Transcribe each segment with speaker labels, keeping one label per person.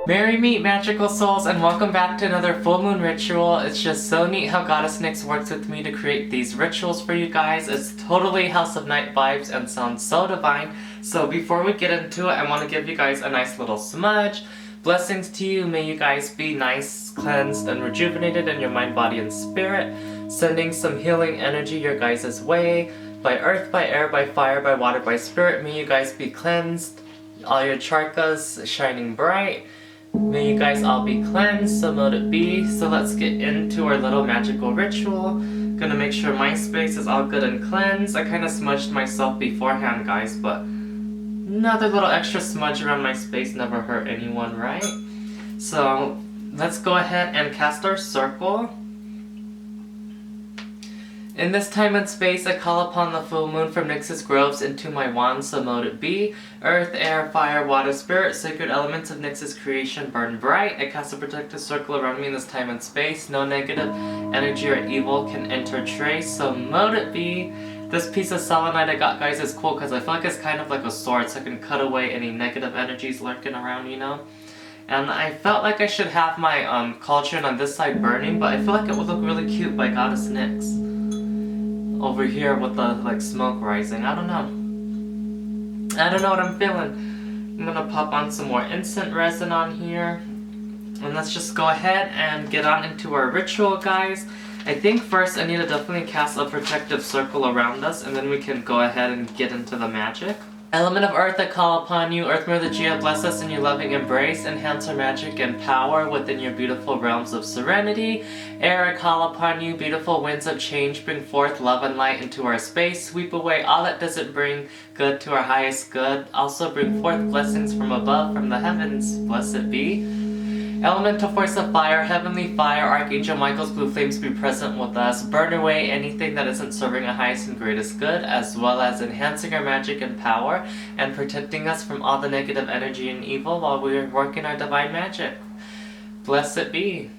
Speaker 1: Merry meet magical souls, and welcome back to another full moon ritual. It's just so neat how Goddess Nyx works with me to create these rituals for you guys. It's totally House of Night vibes and sounds so divine. So before we get into it, I want to give you guys a nice little smudge. Blessings to you. May you guys be nice, cleansed, and rejuvenated in your mind, body, and spirit. Sending some healing energy your guys' way. By earth, by air, by fire, by water, by spirit. May you guys be cleansed. All your chakras shining bright. May you guys all be cleansed, so mote it be. So let's get into our little magical ritual. Gonna make sure my space is all good and cleansed. I kind of smudged myself beforehand, guys, but another little extra smudge around my space never hurt anyone, right? So let's go ahead and cast our circle. In this time and space, I call upon the full moon from Nyx's groves into my wand, so mote it be. Earth, air, fire, water, spirit, sacred elements of Nyx's creation burn bright. I cast a protective circle around me in this time and space. No negative energy or evil can enter trace, so mote it be. This piece of selenite I got, guys, is cool because I feel like it's kind of like a sword, so I can cut away any negative energies lurking around, you know? And I felt like I should have my cauldron on this side burning, but I feel like it would look really cute by Goddess Nyx over here with the like smoke rising. I don't know what I'm feeling. I'm gonna pop on some more incense resin on here, and let's just go ahead and get on into our ritual, guys. I think first I need to definitely cast a protective circle around us, and then we can go ahead and get into the magic. Element of Earth, I call upon you. Earth Mother Gia, bless us in your loving embrace. Enhance our magic and power within your beautiful realms of serenity. Air, I call upon you. Beautiful winds of change, bring forth love and light into our space. Sweep away all that doesn't bring good to our highest good. Also bring forth blessings from above, from the heavens. Blessed be. Elemental force of fire, heavenly fire, Archangel Michael's blue flames be present with us. Burn away anything that isn't serving our highest and greatest good, as well as enhancing our magic and power, and protecting us from all the negative energy and evil while we are working our divine magic. Blessed be.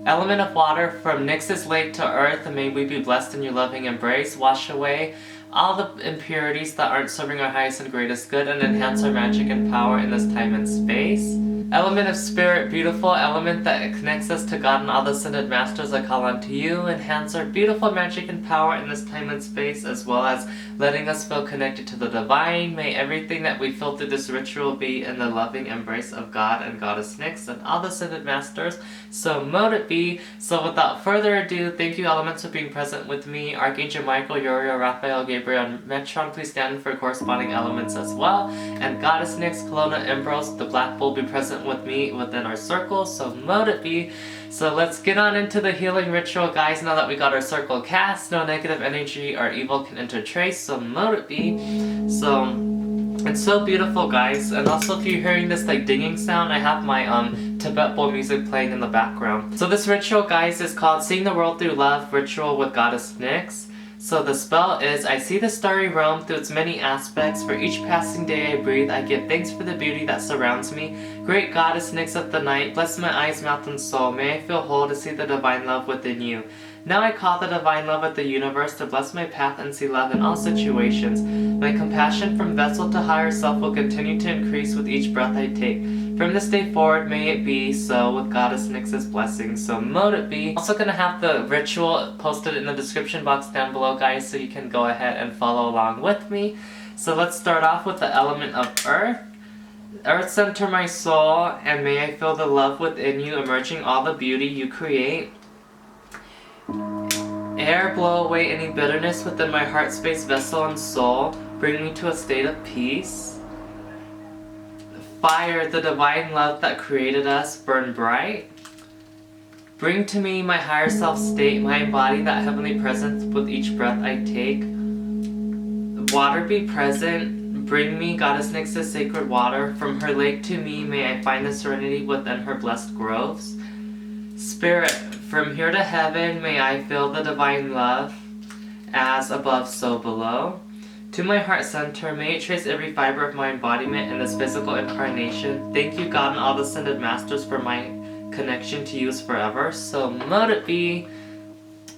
Speaker 1: Element of water, from Nyx's lake to earth, may we be blessed in your loving embrace. Wash away all the impurities that aren't serving our highest and greatest good, and enhance our magic and power in this time and space. Element of spirit, beautiful element that connects us to God and all the ascended masters, I call unto you. Enhance our beautiful magic and power in this time and space, as well as letting us feel connected to the divine. May everything that we feel through this ritual be in the loving embrace of God and Goddess Nyx and all the ascended masters, so mote it be. So without further ado, thank you elements for being present with me. Archangel Michael, Uriel, Raphael, Gabriel, and Metron, please stand for corresponding elements as well. And Goddess Nyx, Kelowna, Ambrose, the Black Bull, be present with me within our circle, so mote it be. So let's get on into the healing ritual, guys. Now that we got our circle cast, no negative energy or evil can enter trace, so mote it be. So it's so beautiful, guys. And also, if you're hearing this like dinging sound, I have my Tibet bowl music playing in the background. So this ritual, guys, is called Seeing the World Through Love Ritual with Goddess Nyx. So the spell is, I see the starry realm through its many aspects. For each passing day I breathe, I give thanks for the beauty that surrounds me. Great Goddess Nyx of the night, bless my eyes, mouth, and soul. May I feel whole to see the divine love within you. Now I call the divine love of the universe to bless my path and see love in all situations. My compassion from vessel to higher self will continue to increase with each breath I take. From this day forward, may it be so with Goddess Nyx's blessings, so mote it be. Also gonna have the ritual posted in the description box down below, guys, so you can go ahead and follow along with me. So let's start off with the element of earth. Earth, center my soul, and may I feel the love within you, emerging all the beauty you create. Air, blow away any bitterness within my heart space, vessel, and soul. Bring me to a state of peace. Fire, the divine love that created us, burn bright. Bring to me my higher self state, my body, that heavenly presence with each breath I take. Water, be present. Bring me Goddess Nyx's sacred water. From her lake to me, may I find the serenity within her blessed groves. Spirit, from here to heaven, may I feel the divine love, as above, so below. To my heart center, may it trace every fiber of my embodiment in this physical incarnation. Thank you, God, and all the ascended masters for my connection to use forever. So mote it be.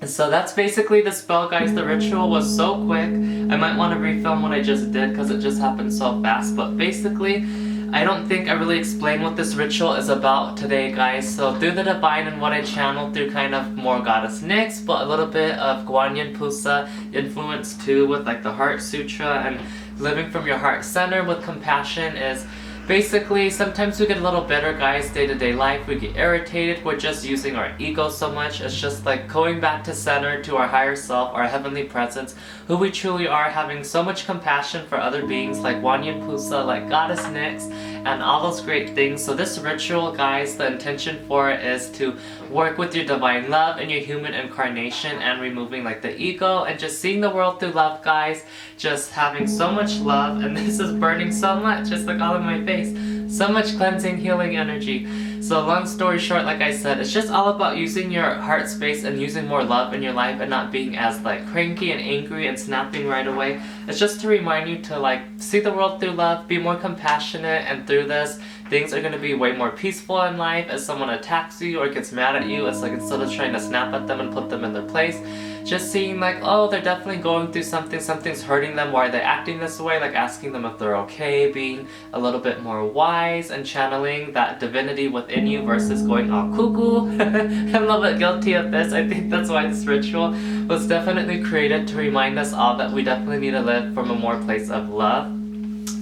Speaker 1: So that's basically the spell, guys. The ritual was so quick. I might want to refilm what I just did because it just happened so fast. But basically, I don't think I really explained what this ritual is about today, guys. So through the divine and what I channeled through kind of more Goddess Nyx, but a little bit of Guanyin Pusa influence too with like the Heart Sutra and living from your heart center with compassion is basically, sometimes we get a little bitter, guys, day-to-day life. We get irritated. We're just using our ego so much. It's just like going back to center, to our higher self, our heavenly presence, who we truly are, having so much compassion for other beings like Guanyin Pusa, like Goddess Nyx, and all those great things. So this ritual, guys, the intention for it is to work with your divine love and your human incarnation and removing like the ego and just seeing the world through love, guys. Just having so much love, and this is burning so much, just like all in my face. So much cleansing, healing energy. So long story short, like I said, it's just all about using your heart space and using more love in your life and not being as like cranky and angry and snapping right away. It's just to remind you to like see the world through love, be more compassionate, and through this, things are going to be way more peaceful in life. As someone attacks you or gets mad at you, it's like instead of trying to snap at them and put them in their place, just seeing like, oh, they're definitely going through something, something's hurting them, why are they acting this way, like asking them if they're okay, being a little bit more wise and channeling that divinity within you versus going all cuckoo. I'm a little bit guilty of this. I think that's why this ritual was definitely created to remind us all that we definitely need to live from a more place of love.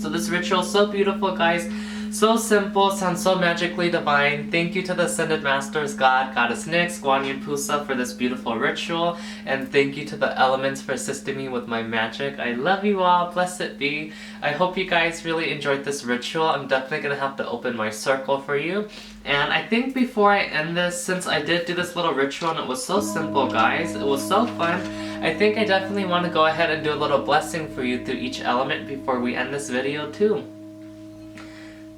Speaker 1: So this ritual is so beautiful, guys. So simple, sounds so magically divine. Thank you to the Ascended Masters, God, Goddess Nyx, Guanyin Pusa for this beautiful ritual. And thank you to the elements for assisting me with my magic. I love you all, blessed be. I hope you guys really enjoyed this ritual. I'm definitely going to have to open my circle for you. And I think before I end this, since I did do this little ritual and it was so simple, guys, it was so fun, I think I definitely want to go ahead and do a little blessing for you through each element before we end this video too.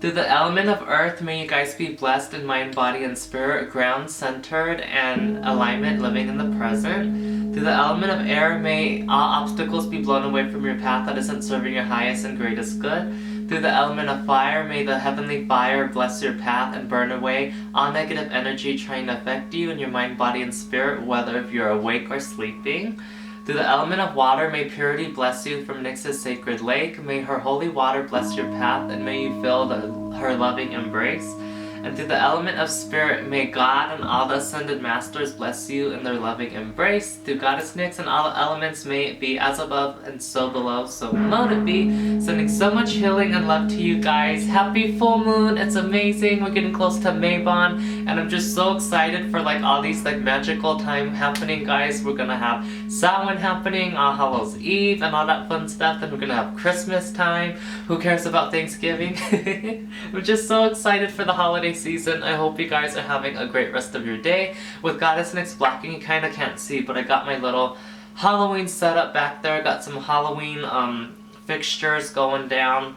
Speaker 1: Through the element of earth, may you guys be blessed in mind, body, and spirit, ground-centered and alignment, living in the present. Through the element of air, may all obstacles be blown away from your path that isn't serving your highest and greatest good. Through the element of fire, may the heavenly fire bless your path and burn away all negative energy trying to affect you in your mind, body, and spirit, whether if you're awake or sleeping. Through the element of water, may purity bless you from Nyx's sacred lake. May her holy water bless your path, and may you feel her loving embrace. And through the element of spirit, may God and all the ascended masters bless you in their loving embrace. Through Goddess Nyx and all the elements, may it be as above and so below, so mote it be. Sending so much healing and love to you guys. Happy full moon, it's amazing. We're getting close to Maybon, and I'm just so excited for like all these like magical time happening, guys. We're gonna have Samhain happening, All Hallows Eve, and all that fun stuff. Then we're gonna have Christmas time. Who cares about Thanksgiving? I'm just so excited for the holiday season. I hope you guys are having a great rest of your day. With Goddess Nyx blocking, you kind of can't see, but I got my little Halloween setup back there. I got some Halloween fixtures going down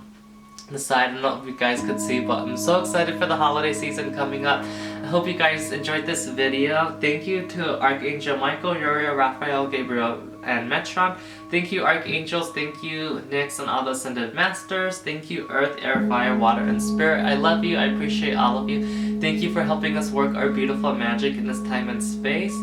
Speaker 1: the side. I don't know if you guys could see, but I'm so excited for the holiday season coming up. I hope you guys enjoyed this video. Thank you to Archangel Michael, Uriel, Raphael, Gabriel, and Metron. Thank you, Archangels. Thank you, Nyx and all the Ascended Masters. Thank you, Earth, Air, Fire, Water, and Spirit. I love you. I appreciate all of you. Thank you for helping us work our beautiful magic in this time and space.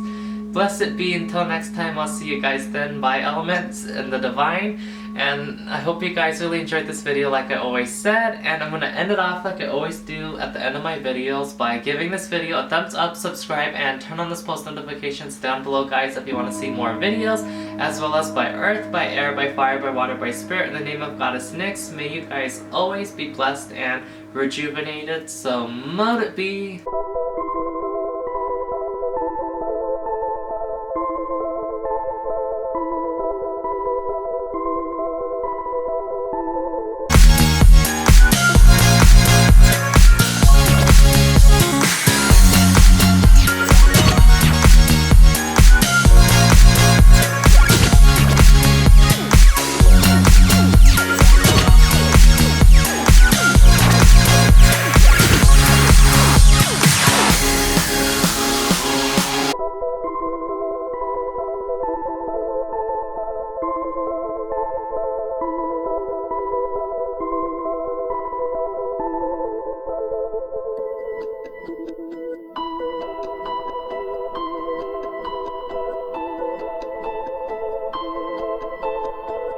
Speaker 1: Blessed be. Until next time, I'll see you guys then. Bye, elements and the divine. And I hope you guys really enjoyed this video like I always said. And I'm going to end it off like I always do at the end of my videos by giving this video a thumbs up, subscribe, and turn on those post notifications down below, guys, if you want to see more videos, as well as by earth, by air, by fire, by water, by spirit, in the name of Goddess Nyx. May you guys always be blessed and rejuvenated. So mote it be.